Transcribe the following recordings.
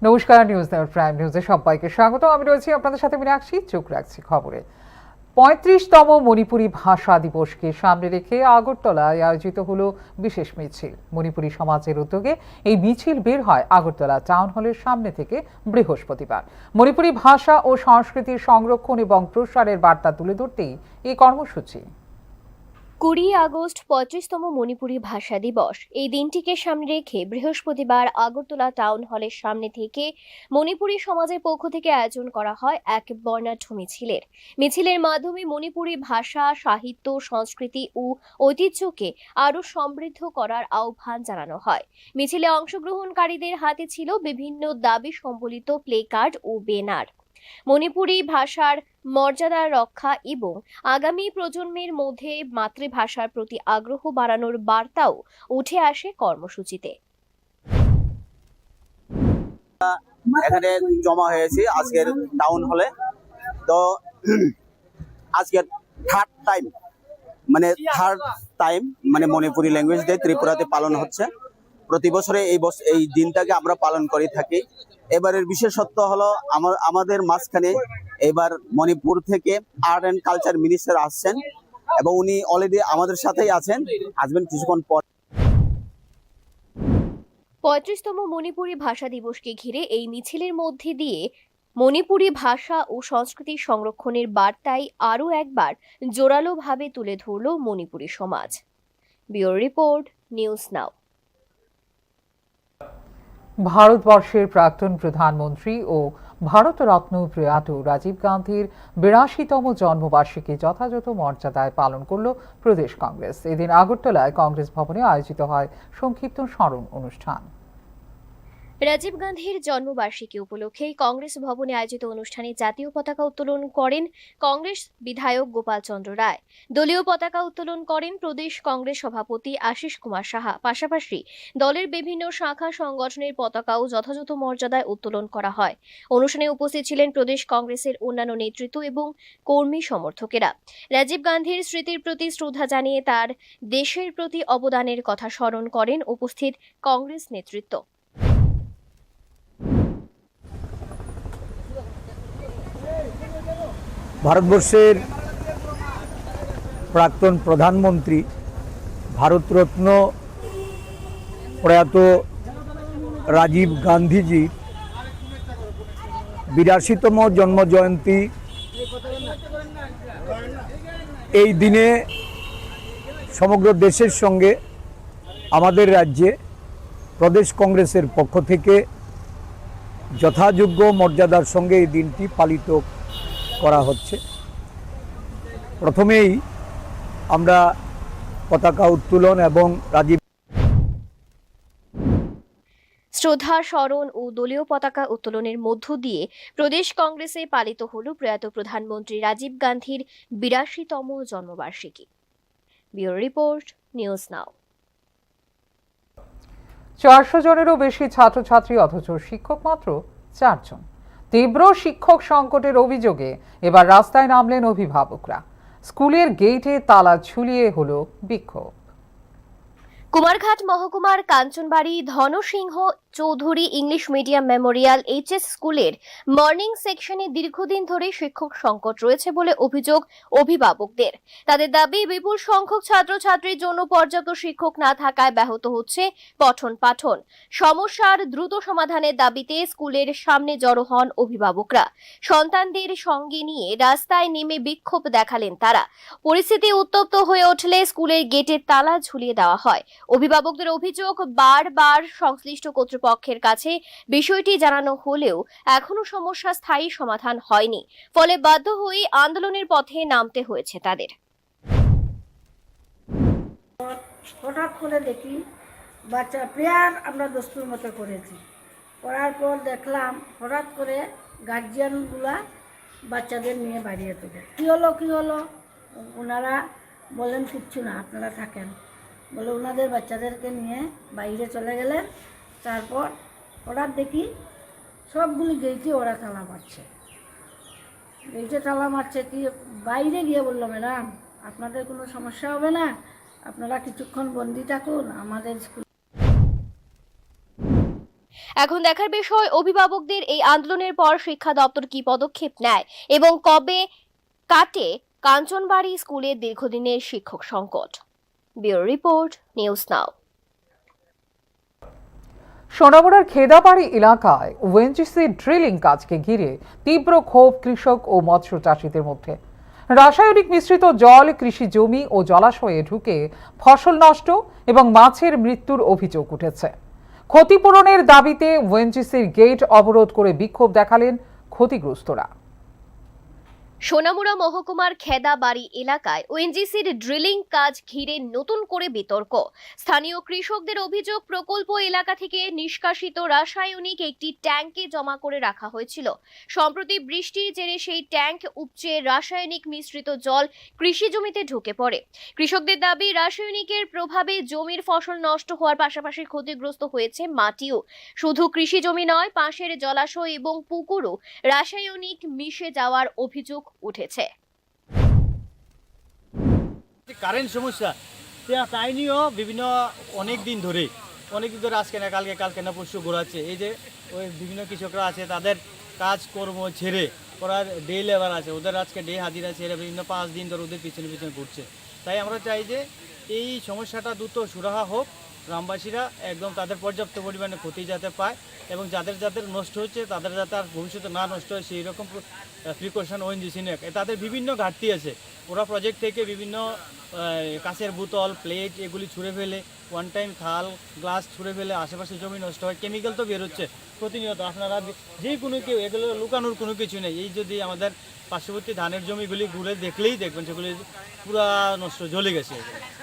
নমস্কার, নিউজ নেওয়ার প্রাইম নিউজে সবাইকে স্বাগত। আমি রয়েছি আপনাদের সাথে, মীনাক্ষী। চোখ রাখছি খবরে। ৩৫তম মণিপুরী ভাষা দিবসকে সামনে রেখে আগরতলায় আয়োজিত হলো বিশেষ মিছিল। মণিপুরী সমাজের উদ্যোগে এই মিছিল বের হয় আগরতলা টাউন হলের সামনে থেকে বৃহস্পতিবার। মণিপুরী ভাষা ও সংস্কৃতির সংরক্ষণ এবং প্রসারের বার্তা তুলে ধরতেই এই কর্মসূচি। ২০ আগস্ট ৩৫তম মণিপুরী ভাষা দিবস। এই দিনটিকে সামনে রেখে বৃহস্পতিবার আগরতলা টাউন হলের সামনে থেকে মণিপুরী সমাজের পক্ষ থেকে আয়োজন করা হয় এক বর্ণাঢ্য মিছিলের মাধ্যমে মণিপুরী ভাষা, সাহিত্য, সংস্কৃতি ও ঐতিহ্যকে আরও সমৃদ্ধ করার আহ্বান জানানো হয়। মিছিলে অংশগ্রহণকারীদের হাতে ছিল বিভিন্ন দাবি সম্বলিত প্লে কার্ড ও ব্যানার। মণিপুরী ভাষার মর্যাদা রক্ষা এবং আগামী প্রজন্মের মধ্যে মাতৃভাষার প্রতি আগ্রহ বাড়ানোর বার্তাও উঠে আসে কর্মসূচিতে। এখানে জমা হয়েছে আজকের টাউন হলে। তো আজকের third time Manipuri language day ত্রিপুরাতে পালন হচ্ছে। প্রতি বছরে এই দিনটাকে আমরা পালন করে থাকি। এবারের বিশেষত্ব হলো আমাদের মাঝখানে এবার মণিপুর থেকে আর্ট অ্যান্ড কালচার মিনিস্টার আসছেন এবং উনি অলরেডি আমাদের সাথেই আছেন, আসবেন কিছুক্ষণ পর। ৩৫তম মণিপুরী ভাষা দিবসকে ঘিরে এই মিছিলের মধ্যে দিয়ে মণিপুরী ভাষা ও সংস্কৃতি সংরক্ষণের বার্তাই আরও একবার জোরালোভাবে তুলে ধরল মণিপুরী সমাজ। ব্যুরো রিপোর্ট, নিউজ নাও। ভারতবর্ষের প্রাক্তন প্রধানমন্ত্রী ও ভারতরত্ন প্রয়াত রাজীব গান্ধীর ৮২তম জন্মবার্ষিকী যথাযথ মর্যাদায় পালন করল প্রদেশ কংগ্রেস। এদিন আগরতলায় কংগ্রেস ভবনে আয়োজিত হয় সংক্ষিপ্ত স্মরণ অনুষ্ঠান। রাজীব গান্ধীর জন্মবার্ষিকী উপলক্ষে কংগ্রেস ভবনে আয়োজিত অনুষ্ঠানে জাতীয় পতাকা উত্তোলন করেন কংগ্রেস বিধায়ক গোপাল চন্দ্র রায়। দলীয় পতাকা উত্তোলন করেন প্রদেশ কংগ্রেস সভাপতি আশিস কুমার সাহা। পাশাপাশি দলের বিভিন্ন শাখা সংগঠনের পতাকাও যথাযথ মর্যাদায় উত্তোলন করা হয়। অনুষ্ঠানে উপস্থিত ছিলেন প্রদেশ কংগ্রেসের অন্যান্য নেতৃত্ব এবং কর্মী সমর্থকেরা। রাজীব গান্ধীর স্মৃতির প্রতি শ্রদ্ধা জানিয়ে তার দেশের প্রতি অবদানের কথা স্মরণ করেন উপস্থিত কংগ্রেস নেতৃত্ব। ভারতবর্ষের প্রাক্তন প্রধানমন্ত্রী ভারতরত্ন প্রয়াত রাজীব গান্ধীজির ৮২তম জন্মজয়ন্তী এই দিনে সমগ্র দেশের সঙ্গে আমাদের রাজ্যে প্রদেশ কংগ্রেসের পক্ষ থেকে যথাযোগ্য মর্যাদার সঙ্গে এই দিনটি পালিত করা হচ্ছে। প্রথমেই আমরা পতাকা উত্তোলন এবং রাজীব শ্রদ্ধা স্মরণ ও দলীয় পতাকা উত্তোলনের মধ্য দিয়ে প্রদেশ কংগ্রেসে পালিত হল প্রয়াত প্রধানমন্ত্রী রাজীব গান্ধীর ৮২তম জন্মবার্ষিকী। ব্যুরো রিপোর্ট, নিউজ নাও। ৪০০ জনেরও বেশি ছাত্রছাত্রী অথচ শিক্ষক মাত্র ৪ জন। তীব্র শিক্ষক সংকটের অভিযোগে এবার রাস্তায় নামলেন অভিভাবকরা। স্কুলের গেটে তালা ঝুলিয়ে হলো বিক্ষোভ। কুমারঘাট মহকুমার Kanchanbari Dhansingh Choudhury English medium memorial HS স্কুলের মর্নিং সেকশনে দীর্ঘদিন ধরে শিক্ষক সংকট রয়েছে বলে অভিযোগ অভিভাবকদের। তাদের দাবি, বিপুল সংখ্যক ছাত্রছাত্রীর জন্য পর্যাপ্ত শিক্ষক না থাকায় ব্যাহত হচ্ছে পঠন পাঠন। সমস্যার দ্রুত সমাধানের দাবিতে স্কুলের সামনে জড়ো হন অভিভাবকরা। সন্তানদের সঙ্গে নিয়ে রাস্তায় নেমে বিক্ষোভ দেখালেন তারা। পরিস্থিতি উত্তপ্ত হয়ে উঠলে স্কুলের গেটের তালা ঝুলিয়ে দেওয়া হয়। অভিভাবকদের অভিযোগ, বারবার সংশ্লিষ্ট কর্তৃপক্ষের কাছে বিষয়টি জানানো হলেও এখনো সমস্যা স্থায়ী সমাধান হয়নি। ফলে বাধ্য হয়ে আন্দোলনের পথে নামতে হয়েছে তাদের। হঠাৎ করে দেখি বাচ্চা প্রেয়ার আমরা দস্তুর মতো করেছি, করার পর দেখলাম হঠাৎ করে গার্জিয়ানগুলা বাচ্চাদের নিয়ে বাড়িয়ে তোলে। কী হলো ওনারা বলেন কিচ্ছু না, আপনারা থাকেন বলে ওনাদের বাচ্চাদেরকে নিয়ে বাইরে চলে গেলেন। তারপর হঠাৎ দেখি সবগুলি গেইটে ওরা তালা মারছে। গেইটে তালা মারছে কি বাইরে গিয়ে বললো, ম্যাডাম আপনাদের কোনো সমস্যা হবে না, আপনারা কিছুক্ষণ বন্দি থাকুন, আমাদের স্কুল এখন দেখার বিষয় অভিভাবকদের এই আন্দোলনের পর শিক্ষা দপ্তর কি পদক্ষেপ নেয় এবং কবে কাটে কাঞ্চনবাড়ি স্কুলের দীর্ঘদিনের শিক্ষক সংকট। Bureau report, news now. সোনামুড়ার খেদাবাড়ি এলাকায় ওএনজিসি ড্রিলিং কাজকে ঘিরে তীব্র ক্ষোভ কৃষক ও মৎস্য চাষীদের মধ্যে। রাসায়নিক মিশ্রিত জল কৃষি জমি ও জলাশয়ে ঢুকে ফসল নষ্ট এবং মাছের মৃত্যুর অভিযোগ উঠেছে। ক্ষতিপূরণের দাবিতে ওএনজিসির গেট অবরোধ করে বিক্ষোভ দেখালেন ক্ষতিগ্রস্তরা। সোনামুড়া মহকুমার খেদাবাড়ি এলাকায় ওএনজিসির ড্রিলিং কাজ ঘিরে নতুন করে বিতর্ক। স্থানীয় কৃষকদের অভিযোগ, প্রকল্প এলাকা থেকে নিষ্কাশিত রাসায়নিক একটি ট্যাঙ্কে জমা করে রাখা হয়েছিল। সম্প্রতি বৃষ্টির জেরে সেই ট্যাঙ্ক উপচে রাসায়নিক মিশ্রিত জল কৃষি জমিতে ঢুকে পড়ে। কৃষকদের দাবি, রাসায়নিকের প্রভাবে জমির ফসল নষ্ট হওয়ার পাশাপাশি ক্ষতিগ্রস্ত হয়েছে মাটিও। শুধু কৃষি জমি নয়, পাশের জলাশয় এবং পুকুরও রাসায়নিক মিশে যাওয়ার অভিযোগ উঠেছে। কারেন্ট সমস্যা তাই নিয়েও বিভিন্ন অনেক দিন ধরে আজকে না কালকে না পরশু ঘোরাচ্ছে। এই যে ওই বিভিন্ন কৃষকরা আছে, তাদের কাজকর্ম ছেড়ে ওরা ডে লেবার আছে, ওদের আজকে ডে হাজিরা ছেড়ে বিভিন্ন 5 দিন ধরে ওদের পিছনে ঘুরছে। তাই আমরা চাই যে এই সমস্যাটা দ্রুত সুরাহা হোক, গ্রামবাসীরা একদম তাদের পর্যাপ্ত পরিমাণে ক্ষতি যাতে পায় এবং যাদের নষ্ট হচ্ছে তাদের যাতে আর ভবিষ্যতে না নষ্ট হয় সেই রকম প্রিকশন ওএনজিসি নেয়। তাদের বিভিন্ন ঘাটতি আছে, ওরা প্রজেক্ট থেকে বিভিন্ন কাঁচের বোতল, প্লেট এগুলি ছুঁড়ে ফেলে, ওয়ান টাইম থাল গ্লাস ছুঁড়ে ফেলে, আশেপাশে জমি নষ্ট হয়, কেমিক্যাল তো বেরোচ্ছে প্রতিনিয়ত। আপনারা যে কোনো কেউ এগুলো লুকানোর কোনো কিছু নেই। এই যদি আমাদের পার্শ্ববর্তী ধানের জমিগুলি ঘুরে দেখলেই দেখবেন সেগুলি পুরা নষ্ট, জ্বলে গেছে।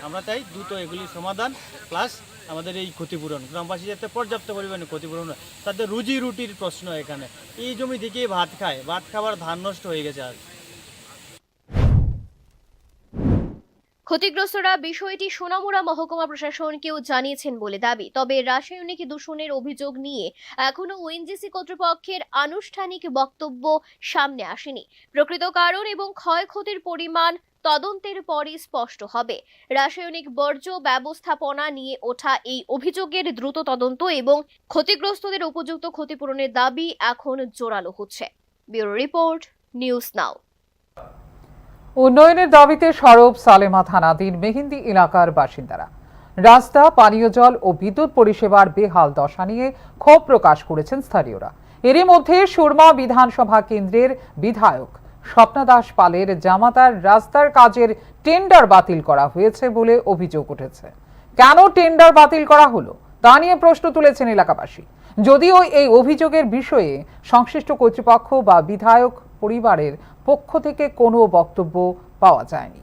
আমরা চাই দ্রুত এগুলির সমাধান প্লাস আমাদের এই ক্ষতিপূরণ, গ্রামবাসী যাতে পর্যাপ্ত পরিমাণে ক্ষতিপূরণ হয়। তাদের রুজি রুটির প্রশ্ন এখানে, এই জমি থেকেই ভাত খায়, ভাত খাবার ধান নষ্ট হয়ে গেছে। আজ ক্ষতিগ্রস্তরা বিষয়টি সোনামুড়া মহকুমা প্রশাসনকেও জানিয়েছেন বলে দাবি। তবে রাসায়নিক দূষণের অভিযোগ নিয়ে এখনো ওএনজিসি কর্তৃপক্ষের আনুষ্ঠানিক বক্তব্য সামনে আসেনি। প্রকৃত কারণ এবং ক্ষয়ক্ষতির পরিমাণ তদন্তের পরই স্পষ্ট হবে। রাসায়নিক বর্জ্য ব্যবস্থাপনা নিয়ে ওঠা এই অভিযোগের দ্রুত তদন্ত এবং ক্ষতিগ্রস্তদের উপযুক্ত ক্ষতিপূরণের দাবি এখন জোরালো হচ্ছে। ব্যুরো রিপোর্ট, নিউজ নাও। উন্নয়নের দাবিতে সরব সালেমা থানাধীন মেহেন্দি এলাকার বাসিন্দারা। রাস্তা, পানীয় জল ও বিদ্যুৎ পরিষেবার বেহাল দশা নিয়ে ক্ষোভ প্রকাশ করেছেন স্থানীয়রা। এরই মধ্যে সুরমা বিধানসভা কেন্দ্রের বিধায়ক স্বপ্না দাস পালের জামাতার রাস্তার কাজের টেন্ডার বাতিল করা হয়েছে বলে অভিযোগ উঠেছে। কেন টেন্ডার বাতিল করা হলো তা নিয়ে প্রশ্ন তুলেছেন এলাকাবাসী। যদিও এই অভিযোগের বিষয়ে সংশ্লিষ্ট কর্তৃপক্ষ বা বিধায়ক পরিবারের পক্ষ থেকে কোনো বক্তব্য পাওয়া যায়নি।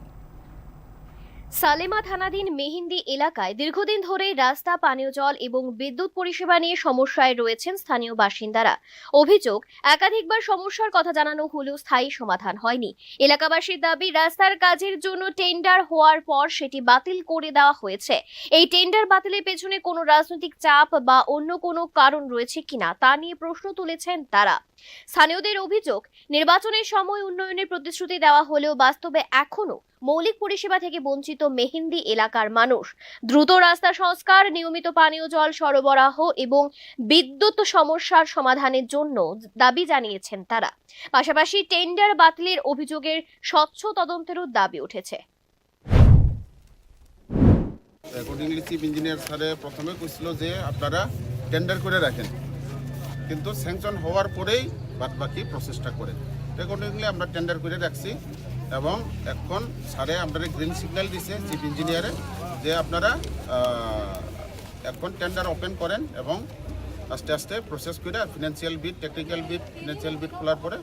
সালেমা থানাধীন মেহেন্দি এলাকায় দীর্ঘদিন ধরে রাস্তা, পানীয় জল এবং বিদ্যুৎ পরিষেবা নিয়ে সমস্যায় রয়েছেন স্থানীয় বাসিন্দারা। অভিযোগ, একাধিকবার সমস্যার কথা জানানো হলেও স্থায়ী সমাধান হয়নি। এলাকাবাসীর দাবি, রাস্তার কাজের জন্য টেন্ডার হওয়ার পর সেটি বাতিল করে দেওয়া হয়েছে। এই টেন্ডার বাতিলের পেছনে কোনো রাজনৈতিক চাপ বা অন্য কোনো কারণ রয়েছে কিনা তা নিয়ে প্রশ্ন তুলেছেন তারা। স্থানীয়দের অভিযোগ, নির্বাচনের সময় উন্নয়নের প্রতিশ্রুতি দেওয়া হলেও বাস্তবে এখনো মৌলিক পরিষেবা থেকে বঞ্চিত মেহেন্দি এলাকার মানুষ। দ্রুত রাস্তা সংস্কার, নিয়মিত পানীয় জল সরবরাহ এবং বিদ্যুৎ সমস্যার সমাধানের জন্য দাবি জানিয়েছেন তারা। পাশাপাশি টেন্ডার বাতিলের অভিযোগের স্বচ্ছ তদন্তেরও দাবি উঠেছে। অ্যাকর্ডিংলি চিফ ইঞ্জিনিয়ার স্যারে প্রথমে কইছিল যে আপনারা টেন্ডার করে রাখেন, কিন্তু স্যাংশন হওয়ার পরেই বাদবাকি প্রসেসটা করেন। অ্যাকর্ডিংলি আমরা টেন্ডার করে রাখছি এবং এখন স্যারে আপনারা গ্রিন সিগন্যাল দিছে চিফ ইঞ্জিনিয়ারে যে আপনারা এখন টেন্ডার ওপেন করেন এবং আস্তে আস্তে প্রসেস করে financial bid, technical bid, financial bid খোলার পরে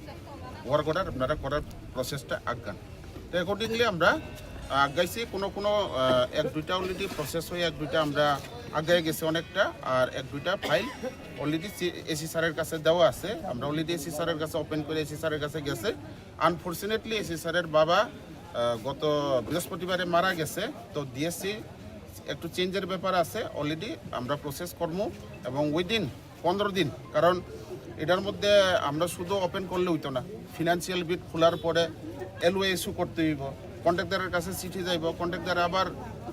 ওয়ার্ক অর্ডার আপনারা করার প্রসেসটা আগান। তো অ্যাকর্ডিংলি আমরা আগাইছি। কোনো 1-2টা অলরেডি প্রসেস হয়ে 1-2টা আমরা আগাই গেছে অনেকটা, আর 1-2টা ফাইল অলরেডি এসি স্যারের কাছে দেওয়া আছে। আমরা অলরেডি এসি স্যারের কাছে ওপেন করে এসি স্যারের কাছে গেছে। আনফর্চুনেটলি এসি স্যারের বাবা গত বৃহস্পতিবারে মারা গেছে, তো ডিএসসি একটু চেঞ্জের ব্যাপার আছে। অলরেডি আমরা প্রসেস করব এবং উইদিন 15 দিন, কারণ এটার মধ্যে আমরা শুধু ওপেন করলে হইতো না, ফিনান্সিয়াল বিট খোলার পরে এলওএ ইস্যু করতে হইব, কন্ট্রাক্টরের কাছে চিঠি যাইব, কন্ট্রাক্টর আবার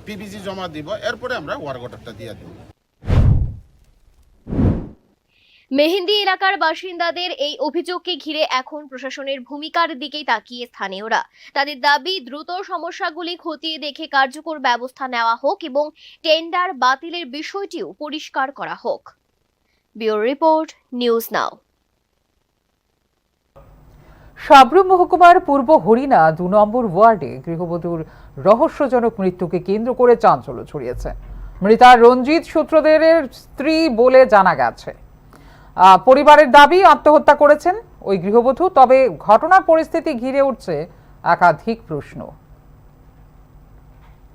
পিবিজি জমা দিব, এরপরে আমরা ওয়ার্ক অর্ডারটা দিয়ে দিব। মেহেন্দি এলাকার বাসিন্দাদের এই অভিযোগকে ঘিরে এখন প্রশাসনের ভূমিকার দিকেই তাকিয়ে স্থানীয়রা। তাদের দাবি, দ্রুত সমস্যাগুলি খতিয়ে দেখে কার্যকর ব্যবস্থা নেওয়া হোক এবং টেন্ডার বাতিলের বিষয়টিও পরিষ্কার করা হোক। ব্যুরো রিপোর্ট, নিউজ নাও। সাবরুম মহকুমার পূর্ব হরিণা ২ নম্বর ওয়ার্ডে গৃহবধূর রহস্যজনক মৃত্যুকে কেন্দ্র করে চাঞ্চল্য ছড়িয়েছে। মৃতা রঞ্জিত সূত্রধরের স্ত্রী বলে জানা গেছে। পরিবারের দাবি আত্মহত্যা করেছেন ওই গৃহবধূ। তবে ঘটনার পরিস্থিতি ঘিরে উঠছে একাধিক প্রশ্ন।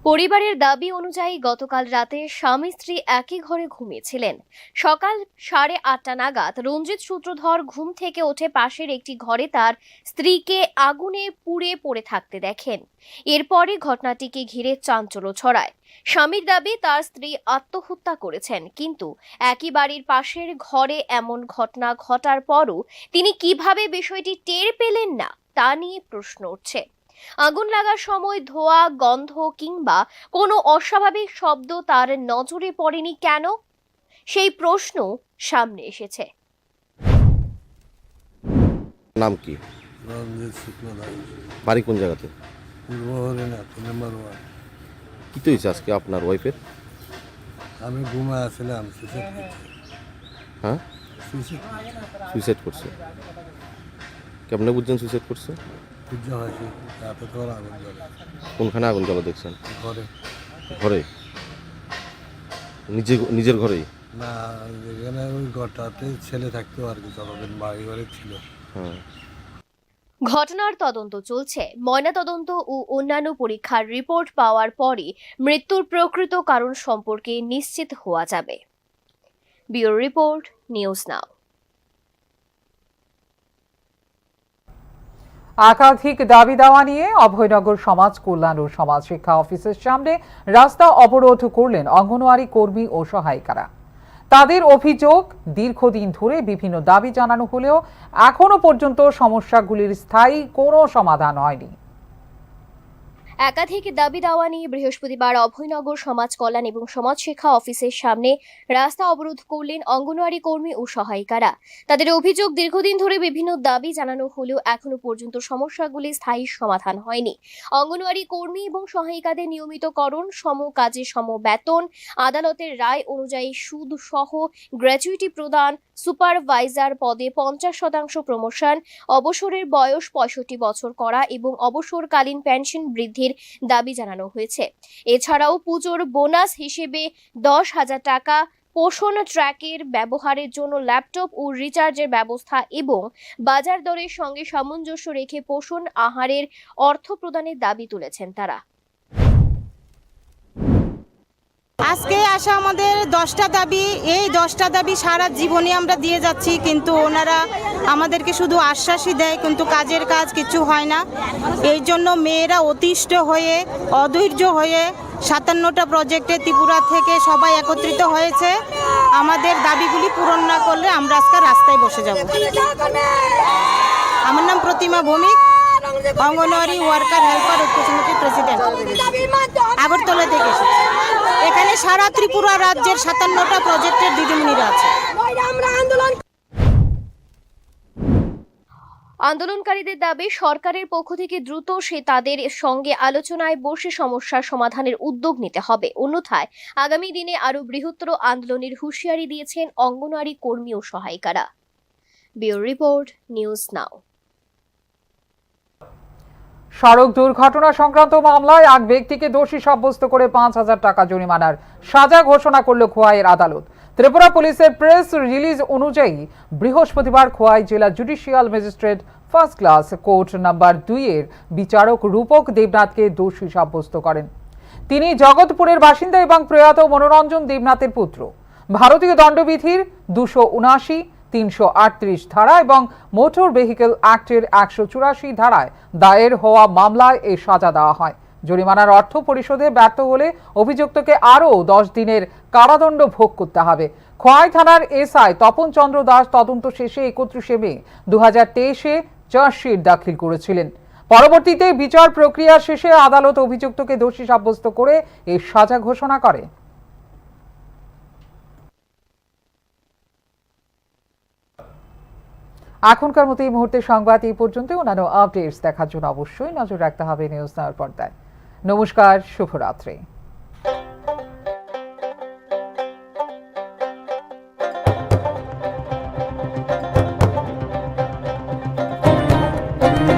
পরিবারের দাবি অনুযায়ী গতকাল রাতে স্বামী স্ত্রী একই ঘরে ঘুমিয়েছিলেন। সকাল 8:30 নাগাদ রঞ্জিত সূত্রধর ঘুম থেকে উঠে পাশের একটি ঘরে তার স্ত্রীকে আগুনে পুড়ে পড়ে থাকতে দেখেন। এরপরে ঘটনাটিকে ঘিরে চাঞ্চল্য ছড়ায়। স্বামীর দাবি তার স্ত্রী আত্মহত্যা করেছেন, কিন্তু একই বাড়ির পাশের ঘরে এমন ঘটনা ঘটার পরও তিনি কিভাবে বিষয়টি টের পেলেন না তা নিয়ে প্রশ্ন উঠছে। আগুন লাগার সময় ধোঁয়া, গন্ধ কিংবা কোনো অস্বাভাবিক শব্দ তার নজরে পড়েনি কেন? সেই প্রশ্ন সামনে এসেছে। নাম কি? রঞ্জিত শুক্লদাস, বাড়ি কোন জায়গাতে? পূর্ব হরিণা ৩ নম্বর ওয়ার্ড। কি তো হয়েছে আজকে আপনার ওয়াইফের? আমি ঘুমে আসছিলাম, সুইসাইড করছি। হ্যাঁ, সুইসাইড করছে। কেমনে বুঝছেন সুইসাইড করছে? সূর্য হয়েছে, রাতে তো আগুন জ্বলে। কোনখানে আগুন জ্বালা দেখছেন? ঘরে ঘরে? নিজের ঘরেই? না, যেখানে ওই ঘরটাতে ছেলে থাকতো আর কি, যতদিন বাড়ি ঘরে ছিল। হ্যাঁ। ঘটনার তদন্ত চলছে। ময়নাতদন্ত ও অন্যান্য পরীক্ষার রিপোর্ট পাওয়ার পরই মৃত্যুর প্রকৃত কারণ সম্পর্কে নিশ্চিত হওয়া যাবে। ব্যুরো রিপোর্ট, নিউজ নাও। একাধিক দাবি দাওয়া নিয়ে অভয়নগর সমাজ কল্যাণ ও সমাজ শিক্ষা অফিসের সামনে রাস্তা অবরোধ করলেন অঙ্গনওয়াড়ি কর্মী ও সহায়িকারা। তাদের অভিযোগ, দীর্ঘদিন ধরে বিভিন্ন দাবি জানানো হলেও এখনো পর্যন্ত সমস্যাগুলির স্থায়ী কোনো সমাধান হয়নি। একাধিক দাবি দাওয়া নিয়ে বৃহস্পতিবার অভয়নগর সমাজ কল্যাণ এবং সমাজ শিক্ষা অফিসের সামনে রাস্তা অবরোধ করলেন অঙ্গনওয়াড়ি কর্মী ও সহায়িকারা। তাদের অভিযোগ, দীর্ঘদিন ধরে বিভিন্ন দাবি জানানো হলেও এখনো পর্যন্ত সমস্যাগুলি স্থায়ী সমাধান হয়নি। অঙ্গনওয়াড়ি কর্মী এবং সহায়িকাদের নিয়মিতকরণ, সম কাজে সম বেতন, আদালতের রায় অনুযায়ী সুদ সহ গ্র্যাচুইটি প্রদান, সুপারভাইজার পদে 50% প্রমোশন, অবসরের বয়স 65 বছর করা এবং অবসরকালীন পেনশন বৃদ্ধির দাবি জানানো হয়েছে। এছাড়াও পুজোর বোনাস হিসেবে 10,000 টাকা, পোষণ ট্র্যাকের ব্যবহারের জন্য ল্যাপটপ ও রিচার্জের ব্যবস্থা এবং বাজার দরের সঙ্গে সামঞ্জস্য রেখে পোষণ আহারের অর্থ প্রদানের দাবি তুলেছেন তারা। আজকে আসা আমাদের 10টা দাবি। এই 10টা দাবি সারা জীবনে আমরা দিয়ে যাচ্ছি, কিন্তু ওনারা আমাদেরকে শুধু আশ্বাসই দেয়, কিন্তু কাজের কাজ কিছু হয় না। এই জন্য মেয়েরা অতিষ্ঠ হয়ে, অধৈর্য হয়ে 57টা প্রজেক্টে ত্রিপুরা থেকে সবাই একত্রিত হয়েছে। আমাদের দাবিগুলি পূরণ না করলে আমরা আজকে রাস্তায় বসে যাব। আমার নাম প্রতিমা ভৌমিক, অঙ্গনওয়াড়ি ওয়ার্কার হেল্পার ঐক্য সমিতির প্রেসিডেন্ট, আগরতলা থেকে এসেছি। এখানে সারা ত্রিপুরা রাজ্যের 57টা প্রজেক্টের দিদিমণিরা আছে। আন্দোলনকারীদের দাবি, সরকারের পক্ষ থেকে দ্রুত তাদের সঙ্গে আলোচনায় বসে সমস্যার সমাধানের উদ্যোগ নিতে হবে, অন্যথায় আগামী দিনে আরো বৃহত্তর আন্দোলনের হুঁশিয়ারি দিয়েছেন অঙ্গনওয়াড়ি কর্মী ও সহায়িকারা। Bureau report, news now. সড়ক দুর্ঘটনা সংক্রান্ত মামলায় এক ব্যক্তিকে দোষী সাব্যস্ত করে 5,000 টাকা জরিমানার সাজা ঘোষণা করল খোয়াইয়ের আদালত। ত্রিপুরা পুলিশের প্রেস রিলিজ অনুযায়ী বৃহস্পতিবার খোয়াই জেলা judicial magistrate first class court number 2 এর বিচারক রূপক দেবনাথকে দোষী সাব্যস্ত করেন। তিনি জগৎপুরের বাসিন্দা এবং প্রয়াত মনোরঞ্জন দেবনাথের পুত্র। ভারতীয় দণ্ডবিধির 279, 338 ধারা এবং মোটর ভেহিকল অ্যাক্টের 184 ধারায় দায়ের হওয়া মামলায় এই সাজা দেওয়া হয়। জরিমানার অর্থ পরিশোধে ব্যর্থ হলে অভিযুক্তকে আরও 10 দিনের কারাদণ্ড ভোগ করতে হবে। খোয়াই থানার এসআই তপন চন্দ্র দাস তদন্ত শেষে 31 মে 2023-এ চার্জশিট দাখিল করেছিলেন। পরবর্তীতে বিচার প্রক্রিয়া শেষে আদালত অভিযুক্তকে দোষী সাব্যস্ত করে এই সাজা ঘোষণা করে। এখনকার মতো এই মুহূর্তে সংবাদ এই পর্যন্ত। অন্যান্য আপডেটস দেখার জন্য অবশ্যই নজর রাখতে হবে নিউজ নাওর পর্দায়। নমস্কার, শুভরাত্রি।